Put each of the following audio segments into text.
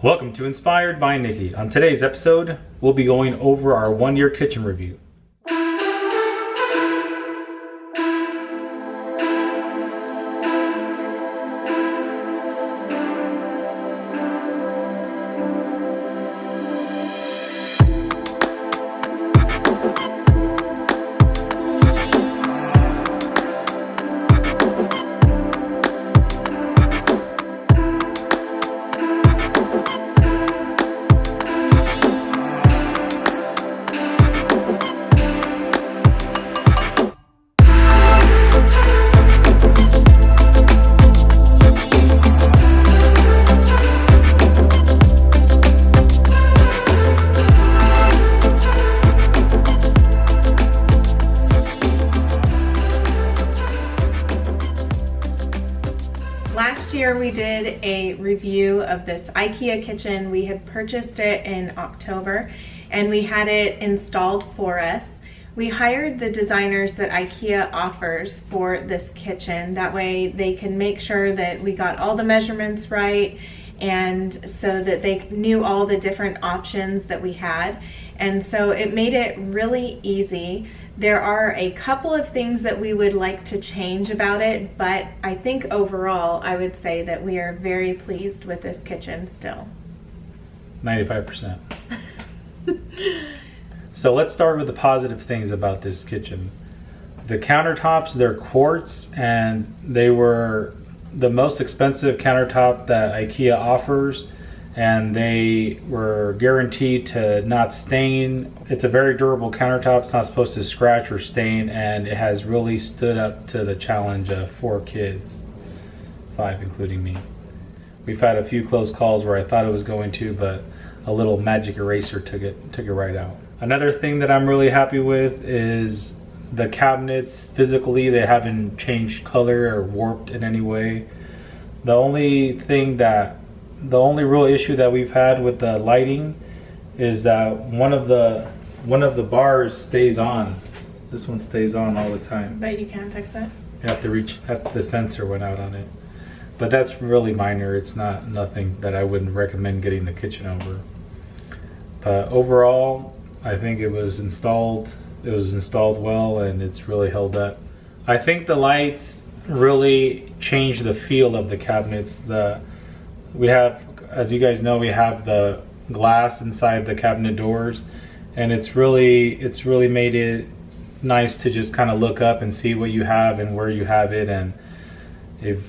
Welcome to Inspired by Nikki. On today's episode, we'll be going over our one-year kitchen review. Last year we did a review of this IKEA kitchen. We had purchased it in October and we had it installed for us. We hired the designers that IKEA offers for this kitchen. That way they can make sure that we got all the measurements right, and so that they knew all the different options that we had. And so it made it really easy. There are a couple of things that we would like to change about it, but I think overall I would say that we are very pleased with this kitchen still. 95%. So let's start with the positive things about this kitchen. The countertops, they're quartz, and they were the most expensive countertop that IKEA offers, and they were guaranteed to not stain. It's a very durable countertop. It's not supposed to scratch or stain, and it has really stood up to the challenge of 4 kids, 5 including me. We've had a few close calls where I thought it was going to, but a little magic eraser took it right out. Another thing that I'm really happy with is the cabinets. Physically, they haven't changed color or warped in any way. The only real issue that we've had with the lighting is that one of the bars stays on. This one stays on all the time. But you can fix it. You have to the sensor went out on it. But that's really minor. It's nothing that I wouldn't recommend getting the kitchen over. But overall, I think it was installed well, and it's really held up. I think the lights really changed the feel of the cabinets. We have, as you guys know, we have the glass inside the cabinet doors, and it's really made it nice to just kind of look up and see what you have and where you have it. And if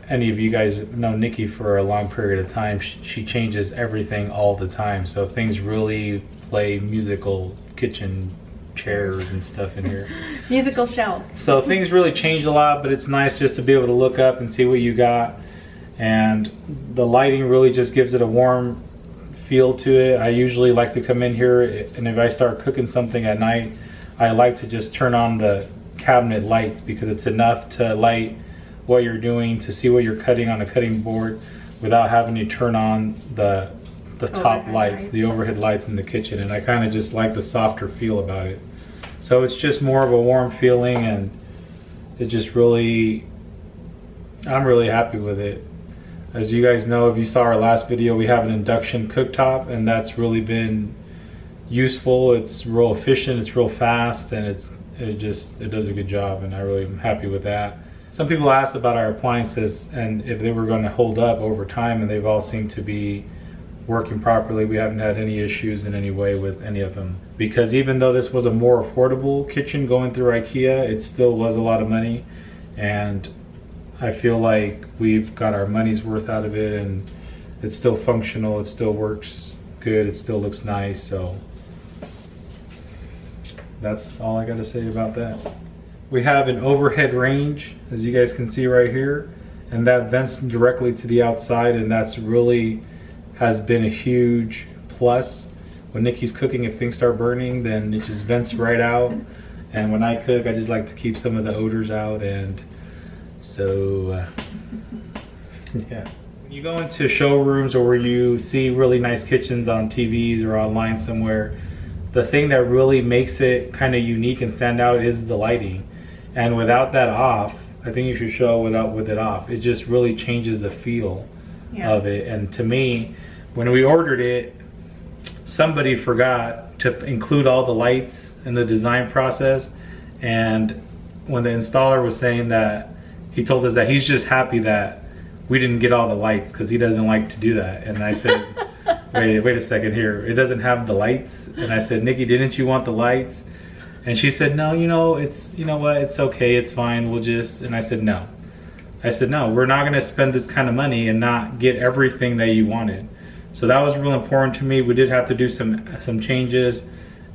any of you guys know Nikki for a long period of time, she changes everything all the time, so things really play musical kitchen chairs and stuff in here. Musical shelves. So things really change a lot, but it's nice just to be able to look up and see what you got. And the lighting really just gives it a warm feel to it. I usually like to come in here, and if I start cooking something at night, I like to just turn on the cabinet lights, because it's enough to light what you're doing, to see what you're cutting on a cutting board without having to turn on the top lights, the overhead lights in the kitchen. And I kind of just like the softer feel about it. So it's just more of a warm feeling, and it just really, I'm really happy with it. As you guys know, if you saw our last video, we have an induction cooktop, and that's really been useful. It's real efficient, it's real fast, and it does a good job, and I really am happy with that. Some people asked about our appliances and if they were going to hold up over time, and they've all seemed to be working properly. We haven't had any issues in any way with any of them, because even though this was a more affordable kitchen going through IKEA, it still was a lot of money, and I feel like we've got our money's worth out of it, and it's still functional, it still works good, it still looks nice. So that's all I got to say about that. We have an overhead range, as you guys can see right here, and that vents directly to the outside, and that's really has been a huge plus. When Nikki's cooking, if things start burning, then it just vents right out. And when I cook, I just like to keep some of the odors out. And so yeah, when you go into showrooms or where you see really nice kitchens on TVs or online somewhere, the thing that really makes it kind of unique and stand out is the lighting. And without that off, I think you should show with it off. It just really changes the feel of it. And to me, when we ordered it, somebody forgot to include all the lights in the design process. And when the installer was saying that, he told us that he's just happy that we didn't get all the lights because he doesn't like to do that. And I said, wait a second here. It doesn't have the lights. And I said, Nikki, didn't you want the lights? And she said, no, it's, you know what, it's okay, it's fine, we'll just, and I said, no. I said, no, we're not gonna spend this kind of money and not get everything that you wanted. So that was real important to me. We did have to do some changes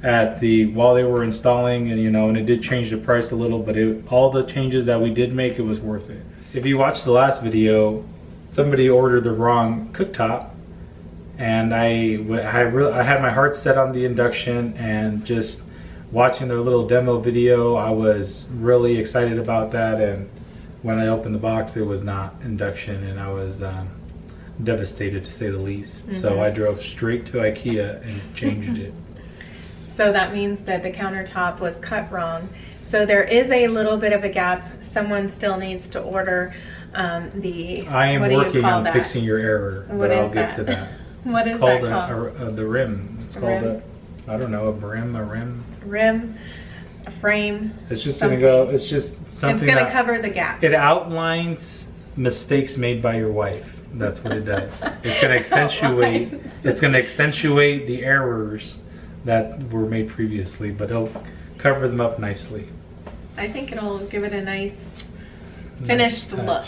while they were installing, and and it did change the price a little, but all the changes that we did make, it was worth it. If you watched the last video, somebody ordered the wrong cooktop, and I had my heart set on the induction, and just watching their little demo video, I was really excited about that. And when I opened the box, it was not induction, and I was devastated, to say the least. Mm-hmm. So I drove straight to IKEA and changed it. So that means that the countertop was cut wrong. So there is a little bit of a gap. Someone still needs to order the. I am working on fixing your error, but I'll get to that. What is that called? The rim. It's called I don't know, a rim. Rim, a frame. It's just gonna go. It's just something. It's gonna cover the gap. It outlines mistakes made by your wife. That's what it does. It's gonna accentuate. It's gonna accentuate the errors that were made previously, but it'll cover them up nicely. I think it'll give it a nice finished look.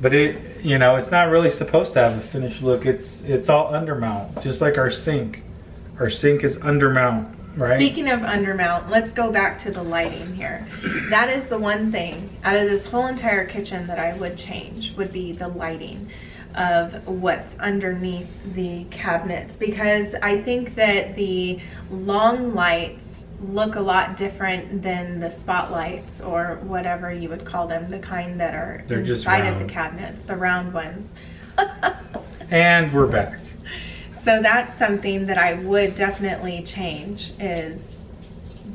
But it's not really supposed to have a finished look. It's all undermount, just like our sink. Our sink is undermount, right? Speaking of undermount, let's go back to the lighting here. That is the one thing out of this whole entire kitchen that I would change, would be the lighting of what's underneath the cabinets, because I think that the long lights look a lot different than the spotlights, or whatever you would call them, the kind that are inside of the cabinets, the round ones. And we're back. So that's something that I would definitely change, is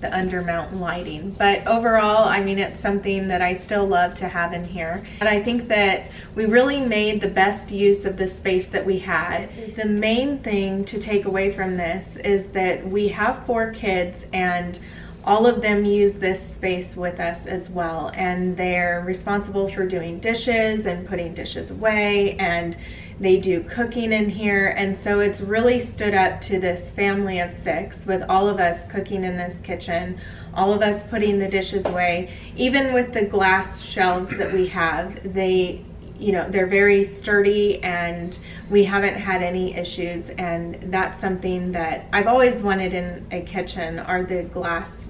the undermount lighting. But overall, I mean, it's something that I still love to have in here. And I think that we really made the best use of the space that we had. The main thing to take away from this is that we have 4 kids, and all of them use this space with us as well. And they're responsible for doing dishes and putting dishes away, and they do cooking in here. And so it's really stood up to this family of 6, with all of us cooking in this kitchen, all of us putting the dishes away. Even with the glass shelves that we have, they're very sturdy, and we haven't had any issues. And that's something that I've always wanted in a kitchen, are the glass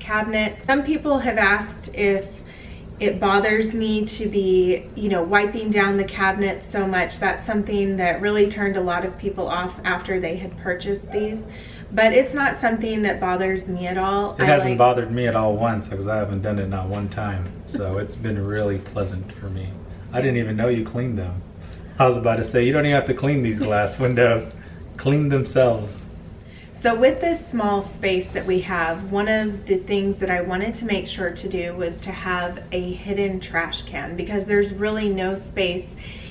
cabinets. Some people have asked if it bothers me to be, wiping down the cabinets so much. That's something that really turned a lot of people off after they had purchased these. But it's not something that bothers me at all. It hasn't bothered me at all once, because I haven't done it not one time. So it's been really pleasant for me. I didn't even know you cleaned them. I was about to say, you don't even have to clean these glass windows. Clean themselves. So with this small space that we have, one of the things that I wanted to make sure to do was to have a hidden trash can, because there's really no space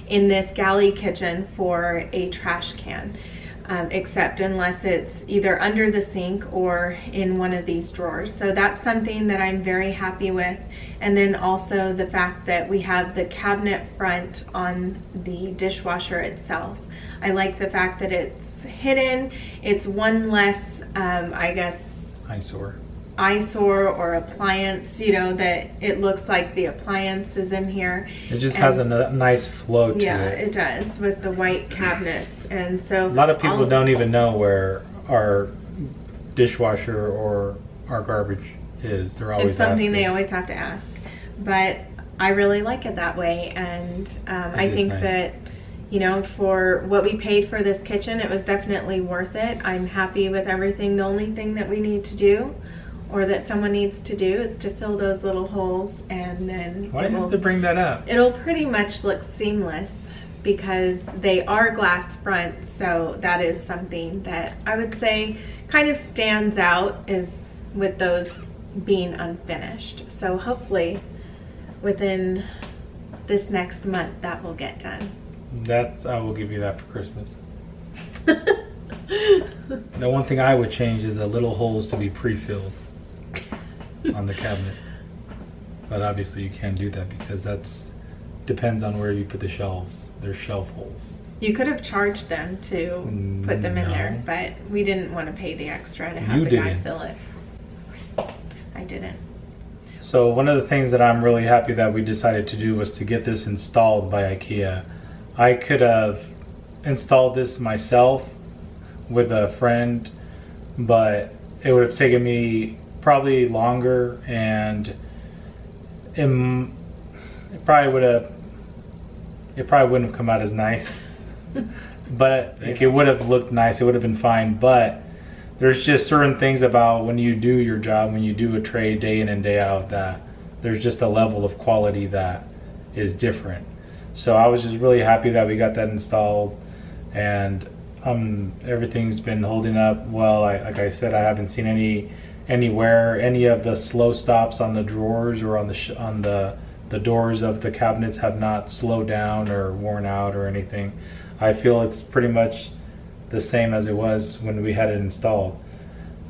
in this galley kitchen for a trash can, except unless it's either under the sink or in one of these drawers. So that's something that I'm very happy with. And then also the fact that we have the cabinet front on the dishwasher itself. I like the fact that it's hidden. It's one less, I guess, eyesore or appliance, that it looks like the appliance is in here. It just has a nice flow to it. Yeah, it does, with the white cabinets. And so a lot of people don't even know where our dishwasher or our garbage is. They're always It's something asking. They always have to ask. But I really like it that way. And I think that for what we paid for this kitchen, it was definitely worth it. I'm happy with everything. The only thing that we need to do, or that someone needs to do, is to fill those little holes, and then why do you have to bring that up? It'll pretty much look seamless, because they are glass front. So that is something that I would say kind of stands out, is with those being unfinished. So hopefully within this next month that will get done. I will give you that for Christmas. The one thing I would change is the little holes to be pre-filled on the cabinets. But obviously you can't do that because that's depends on where you put the shelves. There's shelf holes. You could have charged them to put them in there, but we didn't want to pay the extra to have the guy fill it. I didn't. So one of the things that I'm really happy that we decided to do was to get this installed by IKEA. I could have installed this myself with a friend, but it would have taken me probably longer, and it probably wouldn't have come out as nice. But like, it would have looked nice, it would have been fine, but there's just certain things about when you do your job, when you do a trade day in and day out, that there's just a level of quality that is different. So I was just really happy that we got that installed, and everything's been holding up well. Like I said, I haven't seen any of the slow stops on the drawers or on the doors of the cabinets have not slowed down or worn out or anything. I feel it's pretty much the same as it was when we had it installed.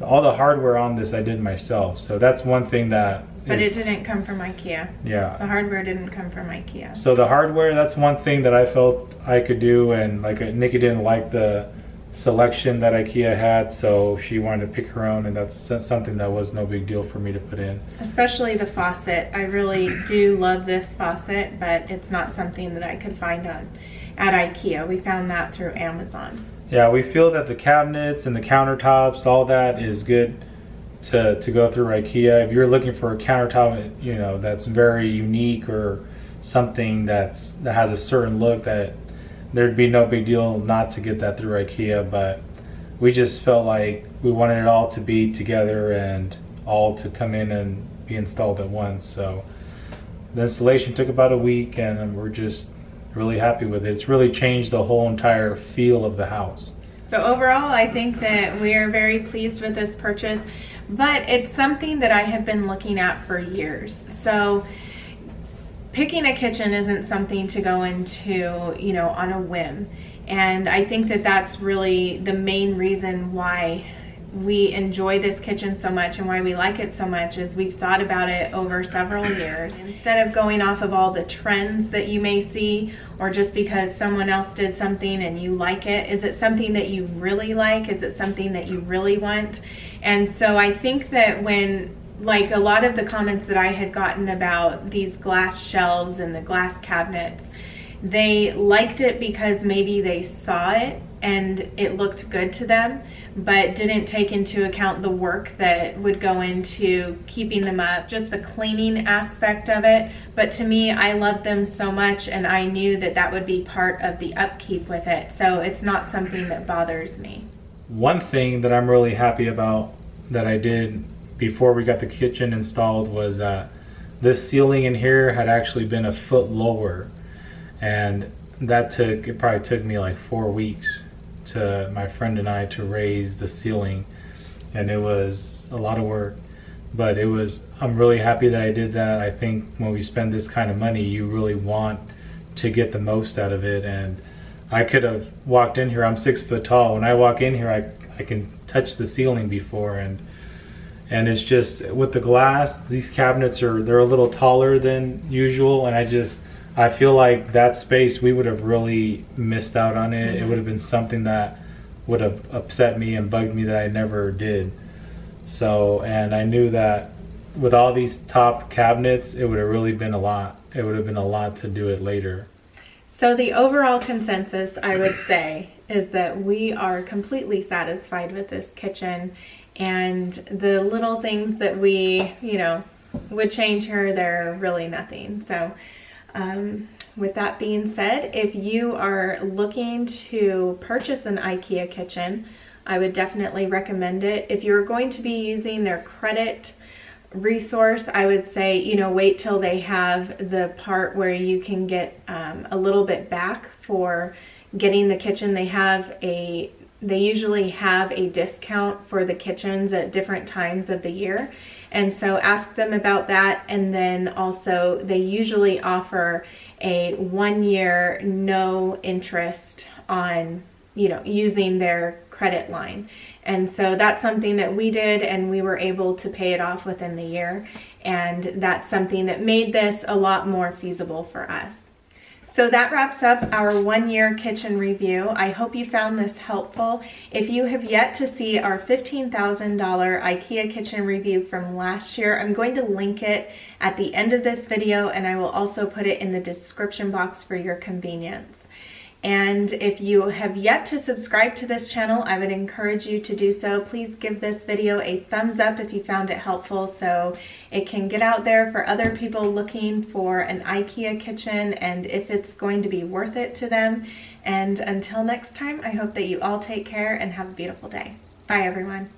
All the hardware on this I did myself, so that's one thing that... But it didn't come from IKEA. Yeah. The hardware didn't come from IKEA. So the hardware, that's one thing that I felt I could do, and like Nikki didn't like the selection that IKEA had, so she wanted to pick her own, and that's something that was no big deal for me to put in. Especially the faucet. I really do love this faucet, but it's not something that I could find at IKEA. We found that through Amazon. Yeah, we feel that the cabinets and the countertops, all that is good to go through IKEA. If you're looking for a countertop, you know, that's very unique or something that has a certain look, that there'd be no big deal not to get that through IKEA. But we just felt like we wanted it all to be together and all to come in and be installed at once. So the installation took about a week, and we're just really happy with it. It's really changed the whole entire feel of the house. So overall, I think that we are very pleased with this purchase, but it's something that I have been looking at for years. So picking a kitchen isn't something to go into, you know, on a whim. And I think that that's really the main reason why we enjoy this kitchen so much and why we like it so much, is we've thought about it over several years. Instead of going off of all the trends that you may see, or just because someone else did something and you like it, is it something that you really like? Is it something that you really want? And so I think that when, like, a lot of the comments that I had gotten about these glass shelves and the glass cabinets, they liked it because maybe they saw it and it looked good to them, but didn't take into account the work that would go into keeping them up, just the cleaning aspect of it. But to me, I loved them so much, and I knew that that would be part of the upkeep with it. So it's not something that bothers me. One thing that I'm really happy about that I did before we got the kitchen installed was that this ceiling in here had actually been a foot lower, and it probably took me like 4 weeks to my friend and I to raise the ceiling, and it was a lot of work, but I'm really happy that I did that. I think when we spend this kind of money, you really want to get the most out of it. And I could have walked in here, I'm 6 foot tall, when I walk in here I can touch the ceiling before, and it's just with the glass, these cabinets they're a little taller than usual, and I feel like that space, we would have really missed out on it. It would have been something that would have upset me and bugged me that I never did. So, and I knew that with all these top cabinets, it would have really been a lot. It would have been a lot to do it later. So the overall consensus, I would say, is that we are completely satisfied with this kitchen, and the little things that we, you know, would change here, they're really nothing. So with that being said, if you are looking to purchase an IKEA kitchen, I would definitely recommend it. If you're going to be using their credit resource, I would say, you know, wait till they have the part where you can get a little bit back for getting the kitchen. They usually have a discount for the kitchens at different times of the year. And so ask them about that. And then also they usually offer a 1 year no interest on using their credit line. And so that's something that we did, and we were able to pay it off within the year. And that's something that made this a lot more feasible for us. So that wraps up our 1-year kitchen review. I hope you found this helpful. If you have yet to see our $15,000 IKEA kitchen review from last year, I'm going to link it at the end of this video, and I will also put it in the description box for your convenience. And if you have yet to subscribe to this channel, I would encourage you to do so. Please give this video a thumbs up if you found it helpful, so it can get out there for other people looking for an IKEA kitchen and if it's going to be worth it to them. And until next time, I hope that you all take care and have a beautiful day. Bye, everyone.